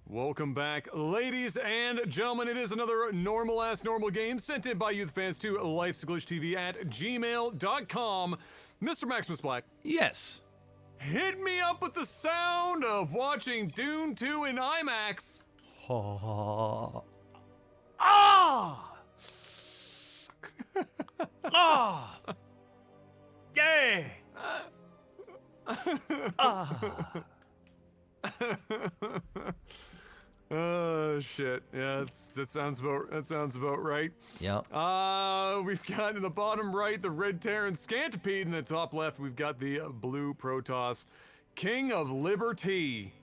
Welcome back, ladies and gentlemen. It is another normal game sent in by youth fans to Lifesaglitchtv at gmail.com. Mr. Maximus Black. Yes. Hit me up with the sound of watching Dune 2 in IMAX. Ah! Ah! Yeah! Shit. Yeah, that sounds about right. Yep. We've got in the bottom right the red Terran Scantipede, in the top left we've got the blue Protoss, King of Liberty.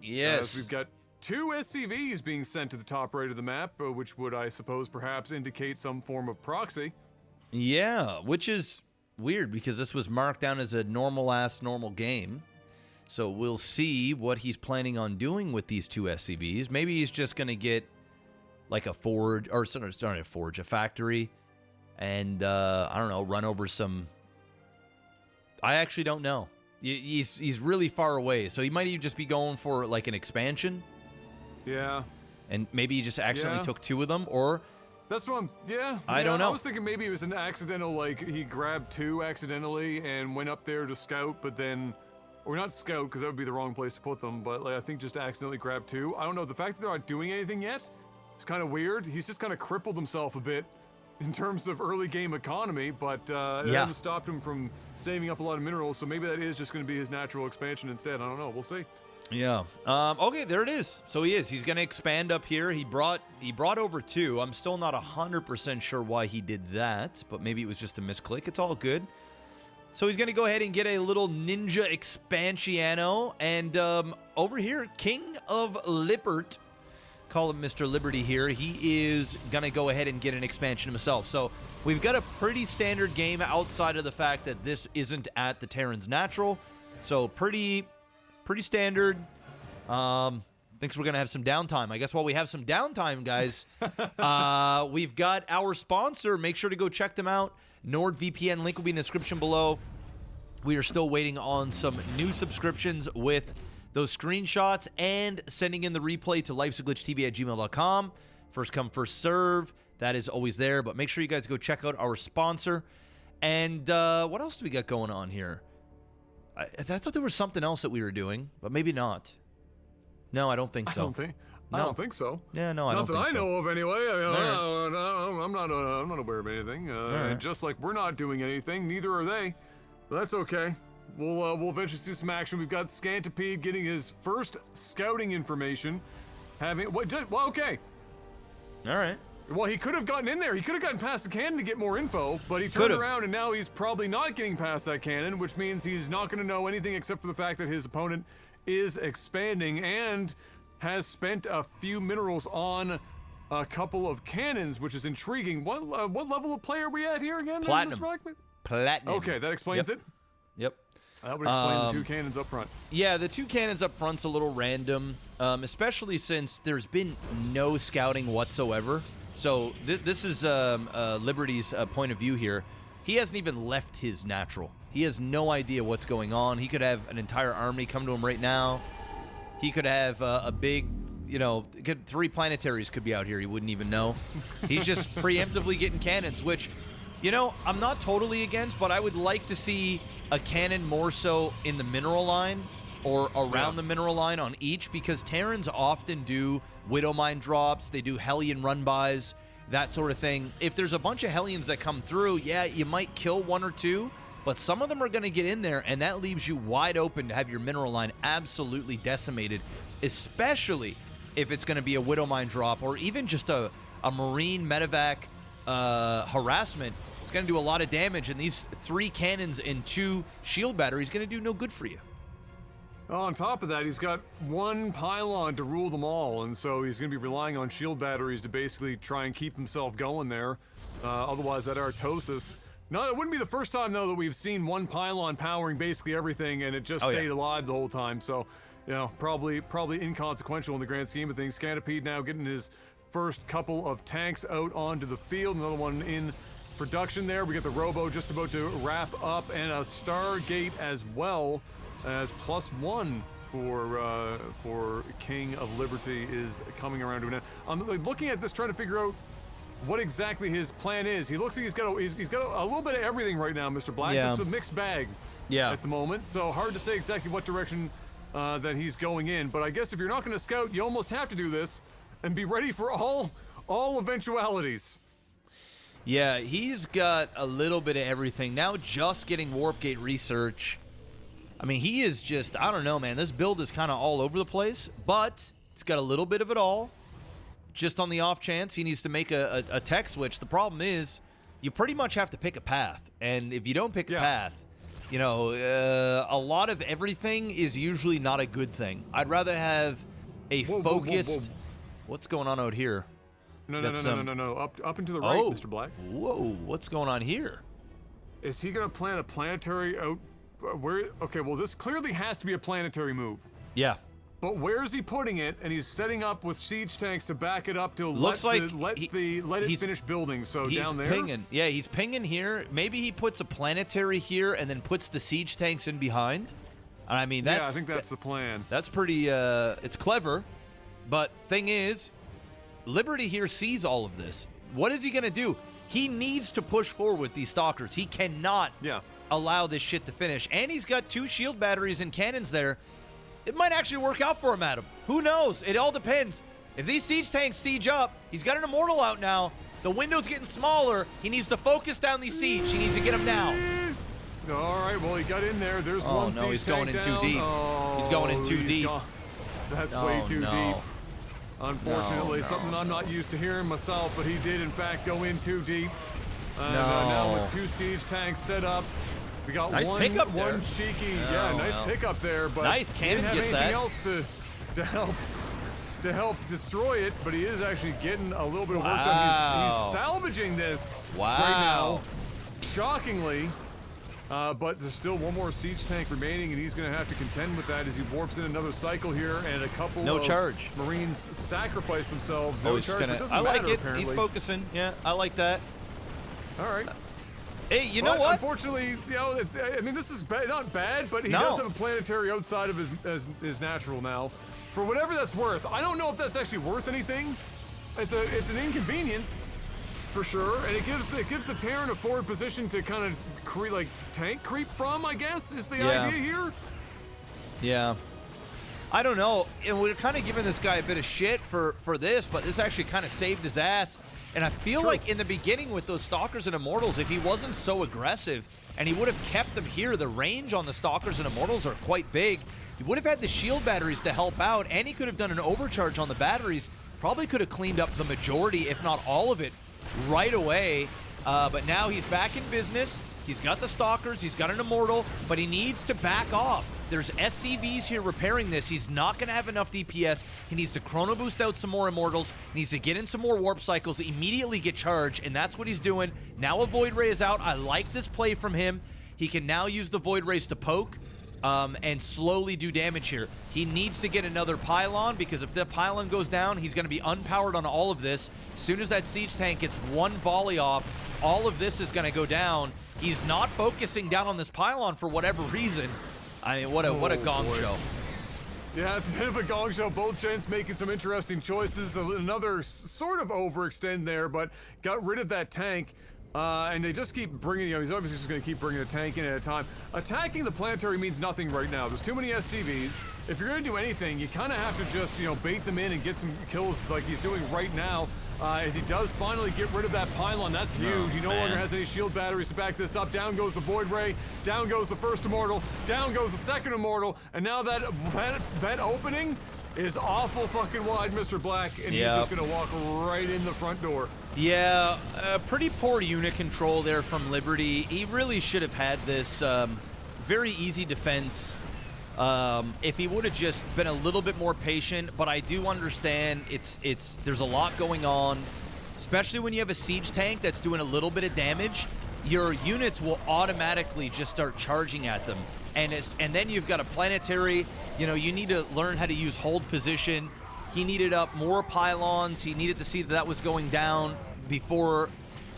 Yes. We've got 2 SCVs being sent to the top right of the map, which would, I suppose, perhaps indicate some form of proxy. Yeah, which is weird because this was marked down as a normal game. So we'll see what he's planning on doing with these 2 SCVs. Maybe he's just going to get like a forge, or sorry, a factory, and I don't know, run over some. I actually don't know. He's really far away, so he might even just be going for like an expansion. Yeah. And maybe he just accidentally took 2 of them, or. That's what I don't know. I was thinking maybe it was an accidental, like he grabbed 2 accidentally and went up there to scout, but then. Or not scout, because that would be the wrong place to put them, but like, I think just accidentally grabbed 2. I don't know, the fact that they're not doing anything yet, it's kind of weird. He's just kind of crippled himself a bit in terms of early game economy, but it hasn't stopped him from saving up a lot of minerals, so maybe that is just going to be his natural expansion instead. I don't know, we'll see. Yeah. Okay, there it is. So he's going to expand up here. He brought over 2. I'm still not 100% sure why he did that, but maybe it was just a misclick. It's all good. So he's going to go ahead and get a little ninja expansiano. And over here, King of Lippert, call him Mr. Liberty here, he is going to go ahead and get an expansion himself. So we've got a pretty standard game outside of the fact that this isn't at the Terran's Natural. So pretty standard. Thinks we're going to have some downtime. I guess while we have some downtime, guys, we've got our sponsor. Make sure to go check them out. NordVPN, link will be in the description below. We are still waiting on some new subscriptions with those screenshots and sending in the replay to lifesaglitchtv at gmail.com. First come, first serve. That is always there. But make sure you guys go check out our sponsor. And what else do we got going on here? I thought there was something else that we were doing, but maybe not. No, I don't think so. I don't think so. Yeah, no, I don't think so. Not that I know of, anyway. I'm not aware of anything. And just like we're not doing anything, neither are they. But that's okay. We'll eventually see some action. We've got Scantipede getting his first scouting information. Okay. All right. Well, he could have gotten in there. He could have gotten past the cannon to get more info, but he turned around and now he's probably not getting past that cannon, which means he's not going to know anything except for the fact that his opponent is expanding and has spent a few minerals on a couple of cannons, which is intriguing. What level of play are we at here again? Platinum. Platinum. Okay, that explains it. Yep. That would explain the 2 cannons up front. Yeah, the 2 cannons up front's a little random, especially since there's been no scouting whatsoever. So this is Liberty's point of view here. He hasn't even left his natural. He has no idea what's going on. He could have an entire army come to him right now. He could have a big, 3 planetaries could be out here. He wouldn't even know. He's just preemptively getting cannons, which, I'm not totally against, but I would like to see a cannon more so in the mineral line or around the mineral line on each, because Terrans often do Widow Mine drops, they do Hellion run-bys, that sort of thing. If there's a bunch of Hellions that come through, yeah, you might kill 1 or 2, but some of them are going to get in there, and that leaves you wide open to have your mineral line absolutely decimated, especially if it's going to be a Widow Mine drop or even just a Marine medevac harassment. It's going to do a lot of damage, and these 3 cannons and 2 shield batteries going to do no good for you. On top of that, he's got 1 pylon to rule them all, and so he's going to be relying on shield batteries to basically try and keep himself going there. Otherwise, that Artosis... No, it wouldn't be the first time, though, that we've seen 1 pylon powering basically everything, and it just stayed alive the whole time, so, probably inconsequential in the grand scheme of things. Scantipede now getting his first couple of tanks out onto the field, another one in production there. We got the Robo just about to wrap up, and a Stargate as well as +1 for King of Liberty is coming around to an end. I'm like, looking at this, trying to figure out what exactly his plan is. He looks like he's got a little bit of everything right now, Mr. Black. Yeah. This is a mixed bag at the moment, so hard to say exactly what direction that he's going in. But I guess if you're not going to scout, you almost have to do this and be ready for all eventualities. Yeah, he's got a little bit of everything. Now just getting Warp Gate research. I mean, he is just, I don't know, man. This build is kind of all over the place, but it's got a little bit of it all. Just on the off chance he needs to make a tech switch. The problem is you pretty much have to pick a path. And if you don't pick a path, you know, a lot of everything is usually not a good thing. I'd rather have a focused... What's going on out here? No. Up and to the right, Mr. Black. Whoa, what's going on here? Is he going to plant a planetary out... Where? Okay, well, this clearly has to be a planetary move. Yeah. But where is he putting it? And he's setting up with siege tanks to back it up to Looks let like it finish building. So down there, he's pinging. Yeah, he's pinging here. Maybe he puts a planetary here and then puts the siege tanks in behind. I mean, that's... Yeah, I think that's the plan. That's pretty... it's clever. But thing is, Liberty here sees all of this. What is he going to do? He needs to push forward with these stalkers. He cannot allow this shit to finish. And he's got 2 shield batteries and cannons there. It might actually work out for him, Adam. Who knows? It all depends. If these siege tanks siege up, he's got an Immortal out now. The window's getting smaller. He needs to focus down these siege. He needs to get them now. All right, well, he got in there. There's one siege tank he's going in down. too deep. He's going in too deep. That's way too deep. Unfortunately, something I'm not used to hearing myself, but he did, in fact, go in too deep. Now with 2 siege tanks set up, we got nice one cheeky, nice pickup there, but nice cannon didn't have gets anything that. else to help destroy it, but he is actually getting a little bit of work done. He's salvaging this right now, shockingly. But there's still one more siege tank remaining, and he's going to have to contend with that as he warps in another cycle here, and a couple of Marines sacrifice themselves. No charge, but it doesn't matter, like it. Apparently. He's focusing. Yeah, I like that. All right. Hey, you know what? Unfortunately, you know, I mean, this is not bad, but he does have a planetary outside of his natural now. For whatever that's worth, I don't know if that's actually worth anything. It's an inconvenience, for sure, and it gives the Terran a forward position to kind of tank creep from, I guess, is the idea here. Yeah. I don't know. And we're kind of giving this guy a bit of shit for this, but this actually kind of saved his ass. And I feel like in the beginning with those Stalkers and Immortals, if he wasn't so aggressive and he would have kept them here, the range on the Stalkers and Immortals are quite big. He would have had the shield batteries to help out, and he could have done an overcharge on the batteries. Probably could have cleaned up the majority, if not all of it, right away. But now he's back in business. He's got the Stalkers, he's got an Immortal, but he needs to back off. There's SCVs here repairing this. He's not going to have enough DPS. He needs to Chrono Boost out some more Immortals. He needs to get in some more Warp Cycles, immediately get charged, and that's what he's doing. Now a Void Ray is out. I like this play from him. He can now use the Void Rays to poke and slowly do damage here. He needs to get another Pylon, because if the Pylon goes down, he's going to be unpowered on all of this. As soon as that Siege Tank gets one volley off, all of this is going to go down. He's not focusing down on this Pylon for whatever reason. I mean, what a gong show. Yeah, it's a bit of a gong show. Both gents making some interesting choices. Another sort of overextend there, but got rid of that tank. And they just keep bringing, he's obviously just going to keep bringing a tank in at a time. Attacking the planetary means nothing right now. There's too many SCVs. If you're going to do anything, you kind of have to just, bait them in and get some kills like he's doing right now. As he does finally get rid of that Pylon. That's huge. He no longer has any shield batteries to back this up. Down goes the Void Ray. Down goes the first Immortal. Down goes the second Immortal. And now that opening is awful fucking wide, Mr. Black, and he's just going to walk right in the front door. Yeah, pretty poor unit control there from Liberty. He really should have had this very easy defense if he would have just been a little bit more patient. But I do understand there's a lot going on, especially when you have a siege tank that's doing a little bit of damage. Your units will automatically just start charging at them. And then you've got a planetary, you need to learn how to use hold position. He needed up more pylons. He needed to see that was going down before.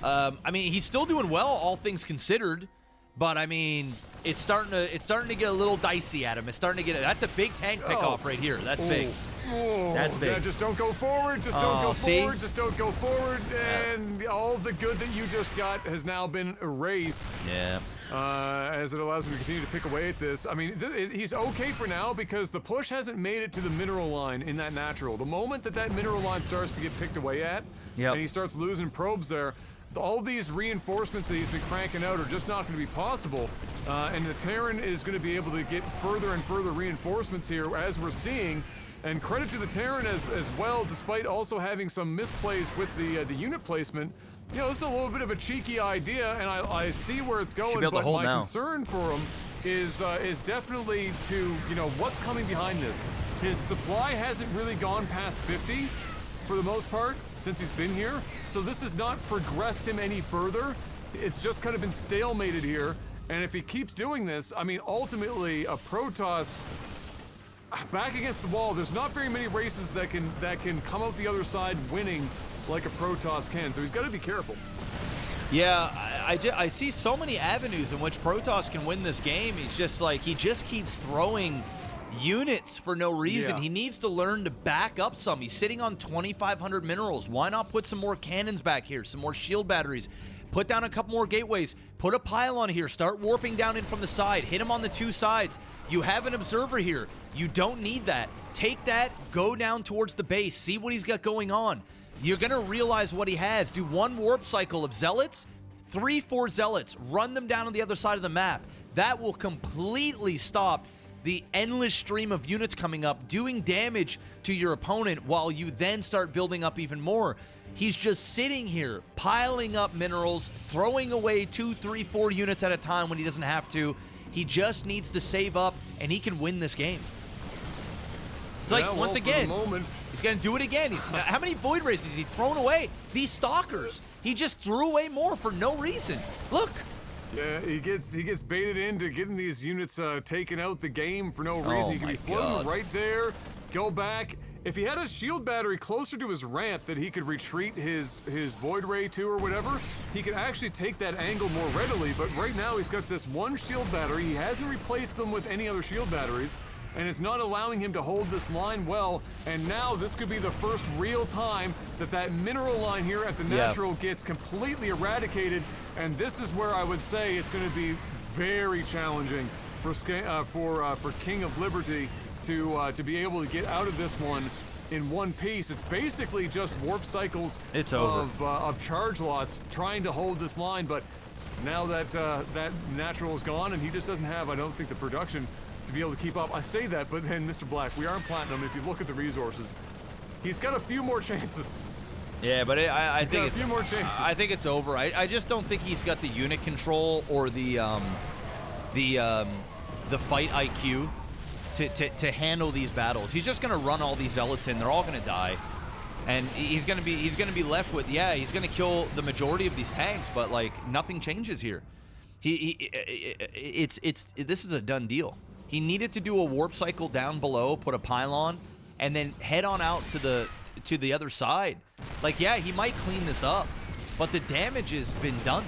I mean, he's still doing well, all things considered. But, I mean, it's starting to get a little dicey at him. It's starting to get that's a big tank pickoff right here. That's big. Oh, That's big. Yeah, just don't go forward. Just don't go see? forward. Just don't go forward. And all the good that you just got has now been erased. Yeah. As it allows him to continue to pick away at this. I mean, he's okay for now because the push hasn't made it to the mineral line in that natural. The moment that mineral line starts to get picked away at, and he starts losing probes there, all these reinforcements that he's been cranking out are just not going to be possible. And the Terran is going to be able to get further and further reinforcements here, as we're seeing. And credit to the Terran as well, despite also having some misplays with the unit placement. You know, this is a little bit of a cheeky idea, and I see where it's going, but my concern for him is definitely to, you know, what's coming behind this. His supply hasn't really gone past 50 for the most part since he's been here, so this has not progressed him any further. It's just kind of been stalemated here, and if he keeps doing this, I mean, ultimately, a Protoss back against the wall, there's not very many races that can come out the other side winning like a Protoss can, so he's got to be careful. Yeah, I see so many avenues in which Protoss can win this game. He's just like, he just keeps throwing units for no reason. He needs to learn to back up some. He's sitting on 2,500 minerals. Why not put some more cannons back here, some more shield batteries? Put down a couple more gateways. Put a pylon here. Start warping down in from the side. Hit him on the two sides. You have an observer here. You don't need that. Take that. Go down towards the base. See what he's got going on. You're going to realize what he has. Do one warp cycle of zealots. 3-4 zealots. Run them down on the other side of the map. That will completely stop the endless stream of units coming up, doing damage to your opponent while you then start building up even more. He's just sitting here, piling up minerals, throwing away 2, 3, 4 units at a time when he doesn't have to. He just needs to save up, and he can win this game. It's like, once again, he's going to do it again. How many Void Races has he thrown away? These Stalkers. He just threw away more for no reason. Look. Yeah, he gets baited into getting these units taken out the game for no reason. He can be floating right there, go back. If he had a shield battery closer to his ramp that he could retreat his Void Ray to or whatever, he could actually take that angle more readily. But right now he's got this one shield battery. He hasn't replaced them with any other shield batteries, and it's not allowing him to hold this line well. And now this could be the first real time that mineral line here at the natural gets completely eradicated. And this is where I would say it's going to be very challenging for King of Liberty to be able to get out of this one in one piece. It's basically just warp cycles of charge lots trying to hold this line, but now that that natural is gone and he just doesn't have, I don't think, the production to be able to keep up. I say that, but then Mr. Black, we are in Platinum. If you look at the resources, he's got a few more chances. Yeah, but I think it's a few more chances. I think it's over. I just don't think he's got the unit control or the fight IQ to handle these battles. He's just gonna run all these zealots in. They're all gonna die, and he's gonna be left with, he's gonna kill the majority of these tanks, but like nothing changes here. This is a done deal. He needed to do a warp cycle down below, put a pylon, and then head on out to the other side. Like, he might clean this up, but the damage has been done.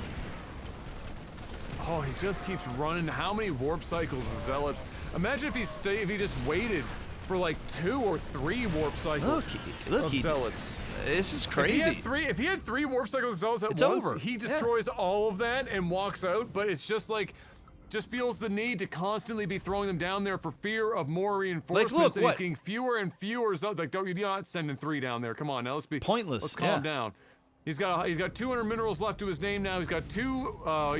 Oh, he just keeps running. How many warp cycles of zealots? Imagine if he just waited for like 2 or 3 warp cycles of zealots. This is crazy. If he had 3 warp cycles of zealots at once, over. he destroys all of that and walks out. But it's just like, just feels the need to constantly be throwing them down there for fear of more reinforcements. Like, look, and he's getting fewer and fewer zealots. Like, you're not sending 3 down there. Come on, now let's be pointless. Let's calm down. He's got 200 minerals left to his name now. He's got two of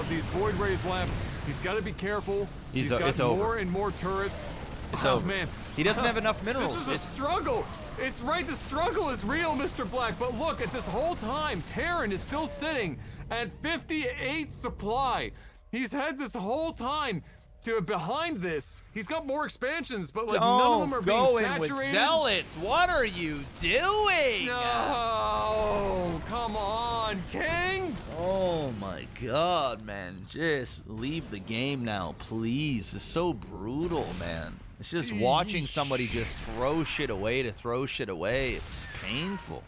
these Void Rays left. He's got to be careful. He's got more and more turrets. It's over. Man, he doesn't have enough minerals. This is a struggle. It's right. The struggle is real, Mr. Black. But look, at this whole time, Terran is still sitting at 58 supply. He's had this whole time behind this. He's got more expansions, but like none of them are being saturated. With zealots. What are you doing? No, come on, King. Oh my God, man! Just leave the game now, please. It's so brutal, man. It's just watching somebody just throw shit away to throw shit away. It's painful.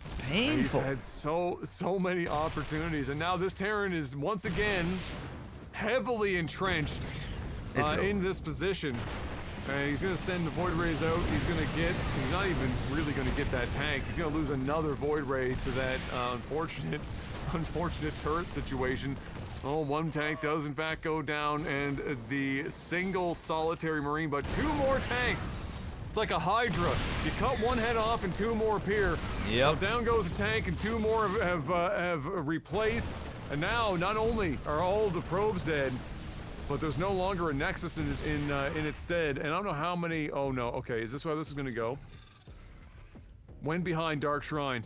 It's painful. He's had so many opportunities, and now this Terran is once again heavily entrenched in this position. And he's going to send the Void Rays out. He's not even really going to get that tank. He's going to lose another Void Ray to that unfortunate turret situation. Oh, one tank does in fact go down, and the single solitary Marine, but 2 more tanks. It's like a Hydra. You cut one head off and 2 more appear. Yep. Well, down goes a tank and 2 more have replaced. And now, not only are all the probes dead, but there's no longer a Nexus in its stead. And I don't know how many. Oh no. Okay, is this where this is gonna go? When behind Dark Shrine.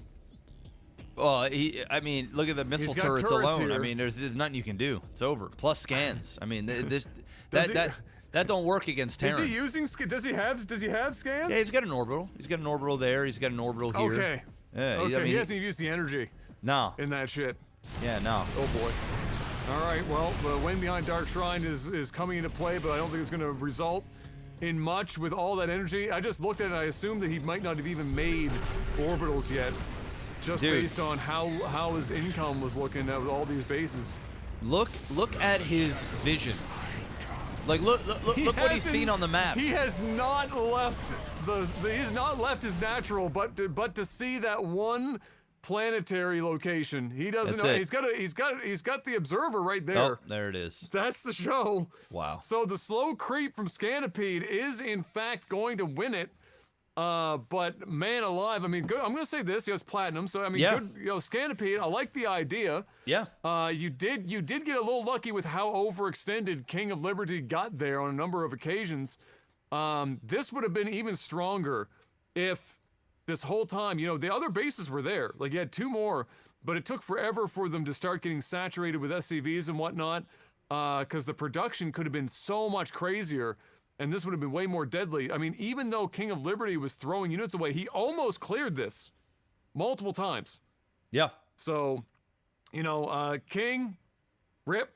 Well, I mean, look at the missile turrets alone. Here. I mean, there's nothing you can do. It's over. Plus scans. I mean, that don't work against Terran. Is he using? Does he have scans? Yeah, he's got an orbital. He's got an orbital there. He's got an orbital here. Okay. Yeah, okay. I mean, he hasn't used the energy. No. In that shit. Yeah, no. Oh boy. All right. Well, the When Behind Dark Shrine is coming into play, but I don't think it's going to result in much with all that energy. I just looked at it. And I assumed that he might not have even made orbitals yet. Just based on how his income was looking at all these bases. Look at his vision. Like look what he's seen on the map. He has not left he's not left his natural, but to see that one planetary location. He doesn't know. He's got the observer right there. Oh, there it is. That's the show. Wow. So the slow creep from Scanipede is in fact going to win it. But man alive, I mean, good. I'm gonna say this. It's platinum, so I mean, good. Scanipede. I like the idea. Yeah. You did get a little lucky with how overextended King of Liberty got there on a number of occasions. This would have been even stronger if this whole time, the other bases were there. Like you had 2 more, but it took forever for them to start getting saturated with SCVs and whatnot, because the production could have been so much crazier. And this would have been way more deadly. I mean, even though King of Liberty was throwing units away, he almost cleared this multiple times. Yeah. So, King, rip.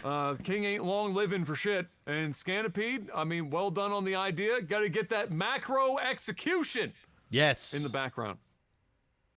King ain't long living for shit. And Scanipede, I mean, well done on the idea. Got to get that macro execution. Yes. In the background.